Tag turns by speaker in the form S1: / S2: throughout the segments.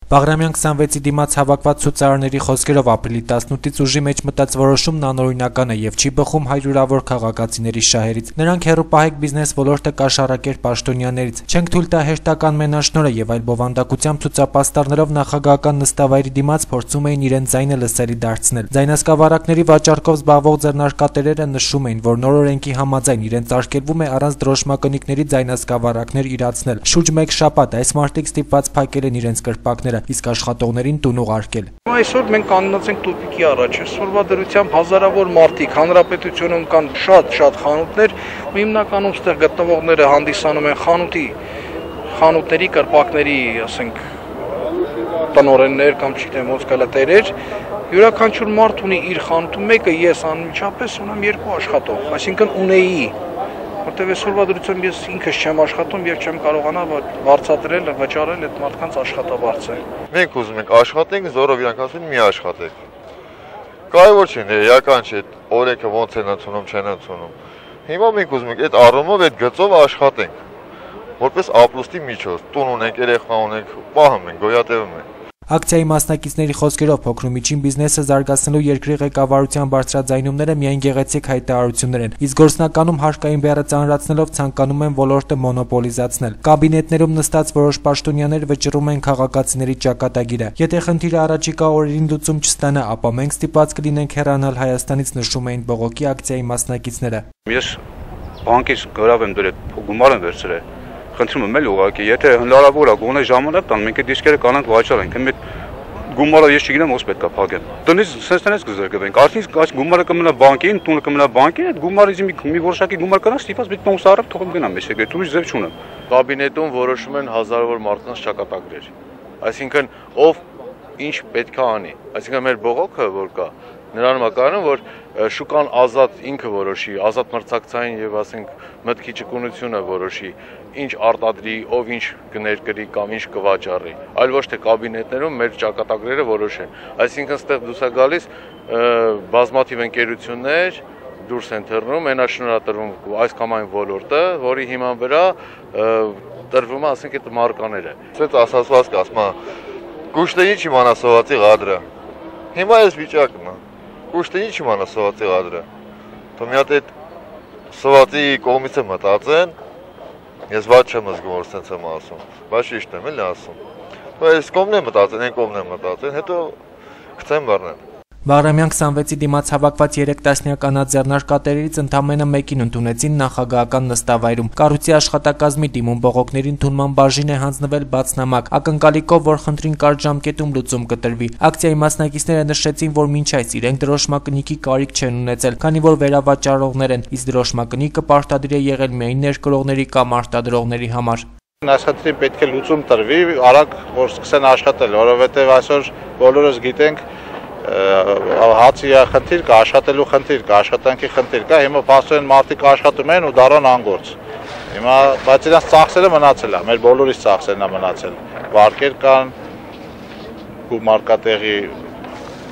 S1: Բաղրամյան 26-ի դիմաց հավաքված ցուցարարների խոսքերով ապրիլի 18-ից ուժի մեջ մտած որոշումն անօրինական է եւ չի բխում հարյուրավոր քաղաքացիների շահերից։ Նրանք հեռուպահեկ բիզնես ոլորտը կաշառակեր պաշտոնյաներից չենք թույլ տա հերթական մենաշնորհը եւ այլ բովանդակությամբ ցուցապաստառներով նախագահական նստավայրի դիմաց փորձում էին իրենց ձայնը լսելի դարձնել։ Ձայնասկավառակների վաճառքով զբաղվող ձեռնարկատերերը նշում էին, որ նոր օրենքի համաձայն իրենց արգելվում է առանց դրոշմակնիկների ձայնասկավառակներ իրացնել։ Շուրջ 1 շաբաթ այս մարդիկ ստիպված փակել են իրենց կրպակները, իսկ աշխատողներին տուն ուղարկել։
S2: Այսօր մենք կանգնած ենք տուփիկի առաջ։ Այսօրվա դրությամբ հազարավոր մարդիկ հանրապետությունում կան շատ խանութներ, ու հիմնականում ստեղ գտնվողները հանդիսանում են խանութների կրպակների, ասենք, տնօրեններ կամ չգիտեմ ոնց կլտերեր։ Յուրաքանչյուր մարդ ունի իր խանութում, մեկը ես անմիջապես ունեմ 2 աշխատող, այսինքն ունեի, որտեղ այսօրվա դրությամբ ես ինքս չեմ աշխատում եւ չեմ կարողանա վարձատրել, վճարել այդ մարդկանց աշխատավարձը։
S3: Մենք ուզում ենք աշխատենք, զորով իրանք ասում են մի աշխատեք։ Կարևոր չէ, էական չէ, օրենքը ոնց են ընդունում, չեն ընդունում։ Հիմա մենք ուզում ենք այդ առումով, այդ գծով աշխատենք, որպես ապրուստի միջոց, տուն ունենք, երեխա ունենք, պահում ենք, գոյատևում ենք։
S1: Ակցիայի մասնակիցների խոսքերով փոքր ու միջին բիզնեսը զարգացնելու երկրի ղեկավարության բարձրաձայնումները միայն գեղեցիկ հայտարարություններ են, իսկ գործնականում հարկային բեռը ծանրացնելով ցանկանում են ոլորտը մոնոպոլիզացնել։ Կաբինետներում նստած որոշ պաշտոնյաներ վճռում են քաղաքացիների ճակատագիրը։ Եթե խնդիրը առաջիկա օրերին լուծում չստանա, ապա մենք ստիպված կլինենք հեռանալ Հայաստանից, նշում էին բողոքի ակցիայի մասնակիցները։
S4: Ես բանկից գրավ եմ դրել, գումար եմ վերցրել։ Խնդրում եմ ուղղակի, եթե հնարավոր է գոնե ժամանակ տան, մենք այդ դիսկերը կանանք վաճառենք, այդ գումարը ես չգիտեմ ոնց պետք է փակեմ։ Տնից սենսնես կզրկվենք, արդեն գումարը կմնա բանկին, տունը կմնա բանկին, այդ գումարից մի որոշակի գումար կնա, ստիպված պետք է ուսարებ թողում գնամ, ես եկել, ուրիշ ձև չունեմ։
S3: Կաբինետում որոշում են հազարավոր մարդկանց ճակատագրեր։ Այսինքն ով ինչ պետք է անի։ Այսինքն մեր բողոքը որ կա, նրանում է կայանում, որ շուկան ազատ ինքը որոշի, ազատ մրցակցային եւ ասենք մտքի ճկունությունը որոշի, ինչ արտադրի, ով ինչ կներկրի կամ ինչ կվաճառի, այլ ոչ թե կաբինետներում մեր ճակատագրերը որոշեն։ Այսինքն ստեղ դուրս է գալիս բազմաթիվ ընկերություններ դուրս են թռնում, մենաշնորհատրվում այս կամ այն ոլորտը, որի հիման վրա տրվում է, ասենք, այդ մարկաները։ Սենց ասացված կա, ասում է, կուշտը ինչ իմանա սովածի ղադրը։ Հիմա այս վիճակն է։ Կուշտը ինչ իմանա սովածի ղադրը։ Թո մի հատ այդ սովածի կողմից է մտածեն, ես ված չեմ զգում, որ սենց եմ ասում, բայց ճիշտ եմ էլի ասում։ Թո այս կողմն է մտածեն, այն կողմն է մտածեն, հետո գցեն բռնեն։
S1: Բաղրամյան 26-ի դիմաց հավաքված 3 տասնյականած ձեռնարկատերերից ընդամենը մեկին ընդունեցին նախագահական նստավայրում։ Կառույցի աշխատակազմի դիմում բողոքների ընդունման բաժին է հանձնվել բաց նամակ, ակնկալիքով, որ խնդրին կարճ ժամկետում լուծում կտրվի։ Ակցիայի մասնակիցները նշեցին, որ մինչ այս իրենք դրոշմակնիկի կարիք չեն ունեցել, քանի որ վերավաճառողներ են, իսկ դրոշմակնիկը պարտադիր է եղել միայն ներկրողների կամ արտադրողների համար։
S2: Այս խնդրին պետք է լուծում տրվի, արագ որ սկսեն աշխատել, որովհետև այսօր բոլորս գիտենք հացի խնդիր կա, աշխատելու խնդիր կա, աշխատանքի խնդիր կա, հիմա փաստորեն մարդիկ աշխատում են ու դառան անգործ։ Հիմա բայց իրենց ծախսերը մնացել է, մեր բոլորիս ծախսերն է մնացել։ Վարկեր կան, գումարկատեղի,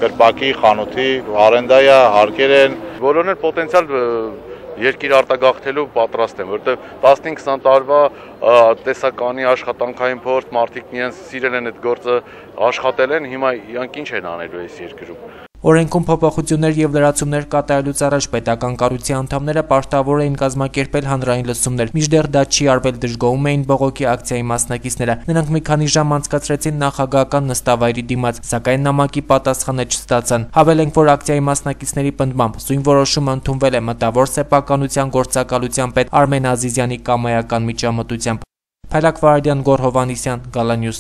S2: կրպակի, խանութի, արենդայա, հարկեր են,
S3: բոլորն էլ պոտենցիալ երկիր արտագաղթելու պատրաստ են, որտեղ 15-20 տարվա տեսականի աշխատանքային փորձ, մարդիկ իրենց սիրել են այդ գործը, աշխատել են, հիմա իրանք ինչ են անելու այս երկրում։
S1: Օրենքում փոփոխություններ եւ լրացումներ կատարելուց առաջ պետական կառույցի անդամները պարտավոր էին կազմակերպել հանրային լսումներ, մինչդեռ դա չի արվել, դժգոհում էին բողոքի ակցիայի մասնակիցները։ Նրանք մի քանի ժամ անցկացրեցին նախագահական նստավայրի դիմաց, սակայն նամակի պատասխանը չստացան։ Հավելենք, որ ակցիայի մասնակիցների պնդմամբ սույն որոշումը ընդունվել է մտավոր սեփականության գործակալության պետ Արմեն Ազիզյանի կամայական միջամտությամբ։ Փայլակ Վարդյան, Գոռ Հովհաննիսյան, Գալանյուս։